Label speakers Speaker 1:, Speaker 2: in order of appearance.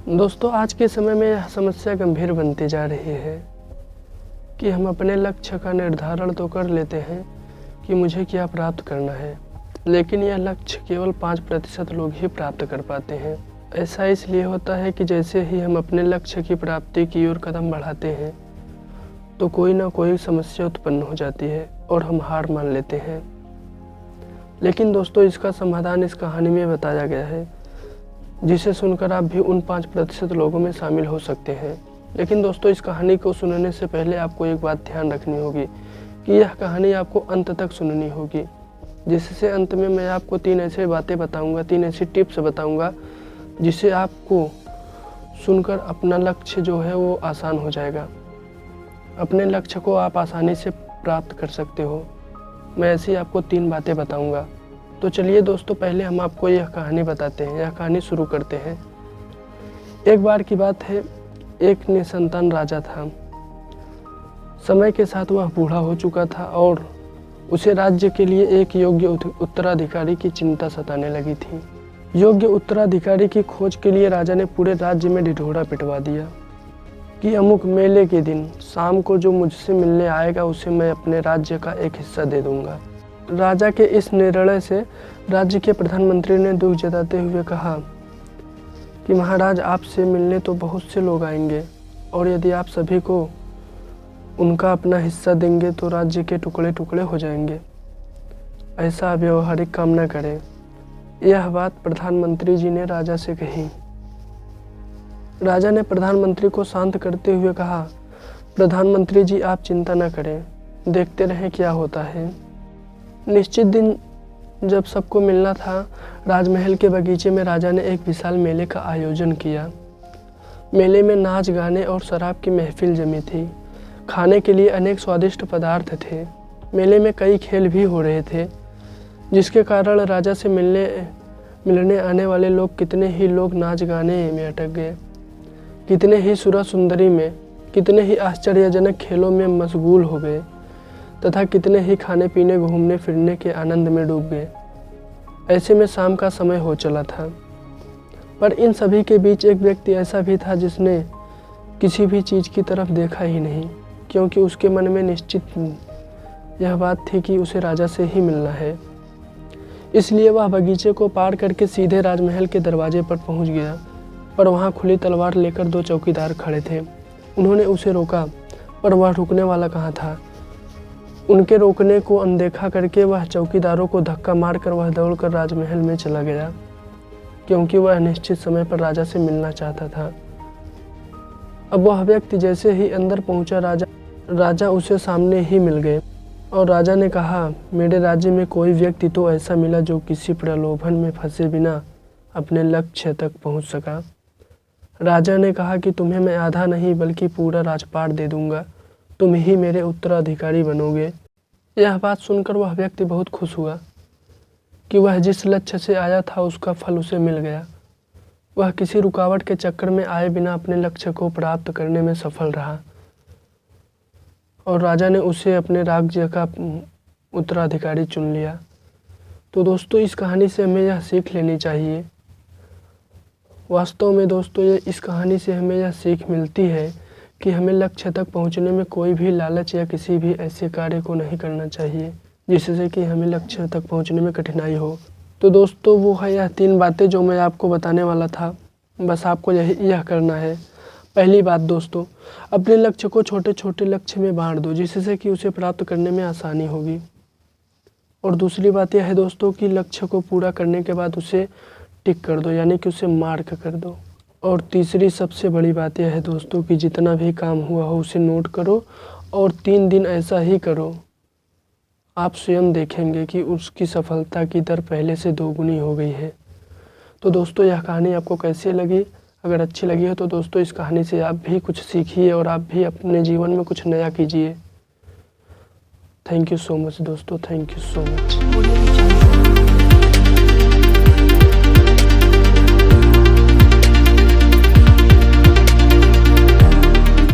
Speaker 1: दोस्तों, आज के समय में यह समस्या गंभीर बनती जा रही है कि हम अपने लक्ष्य का निर्धारण तो कर लेते हैं कि मुझे क्या प्राप्त करना है, लेकिन यह लक्ष्य केवल 5% लोग ही प्राप्त कर पाते हैं। ऐसा इसलिए होता है कि जैसे ही हम अपने लक्ष्य की प्राप्ति की ओर कदम बढ़ाते हैं तो कोई ना कोई समस्या उत्पन्न हो जाती है और हम हार मान लेते हैं। लेकिन दोस्तों, इसका समाधान इस कहानी में बताया गया है, जिसे सुनकर आप भी उन 5% लोगों में शामिल हो सकते हैं। लेकिन दोस्तों, इस कहानी को सुनने से पहले आपको एक बात ध्यान रखनी होगी कि यह कहानी आपको अंत तक सुननी होगी, जिससे अंत में मैं आपको 3 ऐसे बातें बताऊंगा, 3 ऐसी टिप्स बताऊंगा जिसे आपको सुनकर अपना लक्ष्य जो है वो आसान हो जाएगा। अपने लक्ष्य को आप आसानी से प्राप्त कर सकते हो। मैं ऐसी आपको 3 बातें बताऊंगा। तो चलिए दोस्तों, पहले हम आपको यह कहानी बताते हैं, यह कहानी शुरू करते हैं। एक बार की बात है, एक निसंतान राजा था। समय के साथ वह बूढ़ा हो चुका था और उसे राज्य के लिए एक योग्य उत्तराधिकारी की चिंता सताने लगी थी। योग्य उत्तराधिकारी की खोज के लिए राजा ने पूरे राज्य में ढिढोरा पिटवा दिया कि अमुक मेले के दिन शाम को जो मुझसे मिलने आएगा उसे मैं अपने राज्य का एक हिस्सा दे दूंगा। राजा के इस निर्णय से राज्य के प्रधानमंत्री ने दुख जताते हुए कहा कि महाराज, आपसे मिलने तो बहुत से लोग आएंगे और यदि आप सभी को उनका अपना हिस्सा देंगे तो राज्य के टुकड़े टुकड़े हो जाएंगे। ऐसा व्यवहारिक काम न करें। यह बात प्रधानमंत्री जी ने राजा से कही। राजा ने प्रधानमंत्री को शांत करते हुए कहा, प्रधानमंत्री जी, आप चिंता न करें, देखते रहें क्या होता है। निश्चित दिन जब सबको मिलना था, राजमहल के बगीचे में राजा ने एक विशाल मेले का आयोजन किया। मेले में नाच गाने और शराब की महफिल जमी थी। खाने के लिए अनेक स्वादिष्ट पदार्थ थे। मेले में कई खेल भी हो रहे थे, जिसके कारण राजा से मिलने आने वाले लोग कितने ही लोग नाच गाने में अटक गए, कितने ही सुरत सुंदरी में, कितने ही आश्चर्यजनक खेलों में मशगूल हो गए तथा कितने ही खाने पीने, घूमने फिरने के आनंद में डूब गए। ऐसे में शाम का समय हो चला था, पर इन सभी के बीच एक व्यक्ति ऐसा भी था जिसने किसी भी चीज़ की तरफ देखा ही नहीं, क्योंकि उसके मन में निश्चित यह बात थी कि उसे राजा से ही मिलना है। इसलिए वह बगीचे को पार करके सीधे राजमहल के दरवाजे पर पहुंच गया, पर वहां खुली तलवार लेकर 2 चौकीदार खड़े थे। उन्होंने उसे रोका, पर वह रुकने वाला कहाँ था। उनके रोकने को अनदेखा करके वह चौकीदारों को धक्का मारकर वह दौड़कर राजमहल में चला गया, क्योंकि वह निश्चित समय पर राजा से मिलना चाहता था। अब वह व्यक्ति जैसे ही अंदर पहुंचा, राजा उसे सामने ही मिल गए और राजा ने कहा, मेरे राज्य में कोई व्यक्ति तो ऐसा मिला जो किसी प्रलोभन में फंसे बिना अपने लक्ष्य तक पहुंच सका। राजा ने कहा कि तुम्हें मैं आधा नहीं बल्कि पूरा राजपाट दे दूंगा, तुम ही मेरे उत्तराधिकारी बनोगे। यह बात सुनकर वह व्यक्ति बहुत खुश हुआ कि वह जिस लक्ष्य से आया था उसका फल उसे मिल गया। वह किसी रुकावट के चक्कर में आए बिना अपने लक्ष्य को प्राप्त करने में सफल रहा और राजा ने उसे अपने राज्य का उत्तराधिकारी चुन लिया। तो दोस्तों, इस कहानी से हमें यह सीख लेनी चाहिए। वास्तव में दोस्तों, इस कहानी से हमें यह सीख मिलती है कि हमें लक्ष्य तक पहुंचने में कोई भी लालच या किसी भी ऐसे कार्य को नहीं करना चाहिए जिससे कि हमें लक्ष्य तक पहुंचने में कठिनाई हो। तो दोस्तों, वो है यह 3 बातें जो मैं आपको बताने वाला था। बस आपको यह करना है। पहली बात दोस्तों, अपने लक्ष्य को छोटे छोटे लक्ष्य में बांट दो, जिससे कि उसे प्राप्त करने में आसानी होगी। और दूसरी बात यह है दोस्तों कि लक्ष्य को पूरा करने के बाद उसे टिक कर दो, यानी कि उसे मार्क कर दो। और तीसरी सबसे बड़ी बात यह है दोस्तों कि जितना भी काम हुआ हो उसे नोट करो और 3 दिन ऐसा ही करो। आप स्वयं देखेंगे कि उसकी सफलता की दर पहले से 2 गुनी हो गई है। तो दोस्तों, यह कहानी आपको कैसी लगी? अगर अच्छी लगी हो तो दोस्तों, इस कहानी से आप भी कुछ सीखिए और आप भी अपने जीवन में कुछ नया कीजिए। थैंक यू सो मच दोस्तों, थैंक यू सो मच।